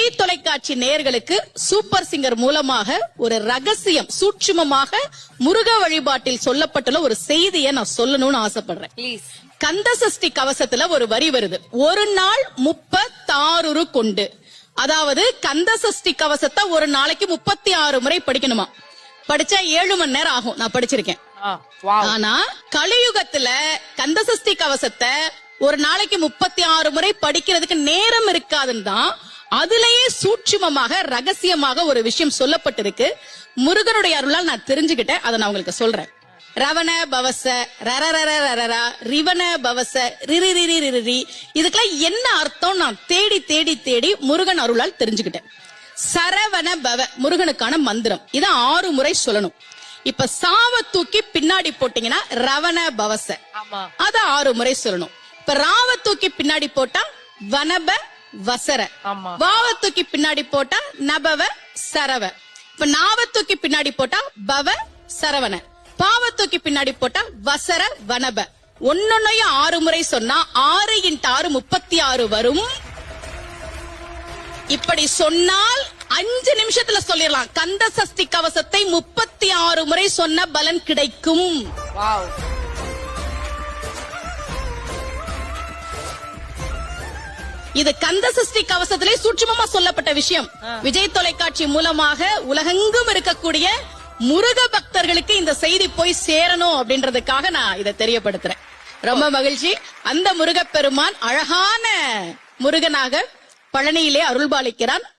விஜய் தொலைக்காட்சி நேயர்களுக்கு super singer மூலமாக ஒரு ரகசியம் சூட்சுமமாக முருக வழிபாட்டில் சொல்லப்பட்டுள்ள ஒரு செய்தியை நான் சொல்லணும்னு ஆசைப்படுறேன். கந்த சஷ்டி கவசத்துல ஒரு வரி வருது, ஒரு நாள் 36 கொண்டு. அதாவது கந்த சஷ்டி கவசத்தை ஒரு நாளைக்கு 36 முறை படிக்கணுமா. படிச்சா 7 மணி நேரம் ஆகும். நான் படிச்சிருக்கேன். ஆனா கலியுகத்துல கந்த சஷ்டி கவசத்தை ஒரு நாளைக்கு 36 முறை படிக்கிறதுக்கு நேரம் இருக்காதுன்னு தான் அதுலயே சூட்சுமமாக ரகசியமாக ஒரு விஷயம் சொல்லப்பட்டிருக்கு. முருகனுடைய அருளால் நான் தெரிஞ்சுக்கிட்டேன். அதை நான் உங்களுக்கு சொல்றேன். ரவண பவச ரரரரரரா ரிவண பவச ரிரிரிரிரிரி இதுக்கெல்லாம் என்ன அர்த்தம் நான் தேடி தேடி தேடி முருகன் அருளால் தெரிஞ்சுக்கிட்டேன். சரவண பவ முருகனுக்கான மந்திரம். இதை 6 முறை சொல்லணும். இப்ப சாவ தூக்கி பின்னாடி போட்டீங்கன்னா ரவண பவச, அத 6 முறை சொல்லணும். இப்ப ராவ தூக்கி பின்னாடி போட்டா வனப வசர, வாவ தூக்கி பின்னாடி போட்டா நபவ சரவ, இப்ப நாவ தூக்கி பின்னாடி போட்டா பவ சரவண, பாவ தூக்கி பின்னாடி போட்டா வசர வனப. ஒன்னொன்னையும் 6 முறை சொன்னா 6 × 6 36 வரும். இப்படி சொன்னால் 5 நிமிஷத்துல சொல்லிடலாம். கந்த சஷ்டி கவசத்தை 36 முறை சொன்ன பலன் கிடைக்கும். இது கந்த சஷ்டி கவசத்திலே சூட்சுமமா சொல்லப்பட்ட விஷயம். விஜய் தொலைக்காட்சி மூலமாக உலகெங்கும் இருக்கக்கூடிய முருக பக்தர்களுக்கு இந்த செய்தி போய் சேரணும் அப்படின்றதுக்காக நான் இதை தெரியப்படுத்துறேன். ரொம்ப மகிழ்ச்சி. அந்த முருகப்பெருமான் அழகான முருகனாக பழனியிலே அருள்பாலிக்கிறான்.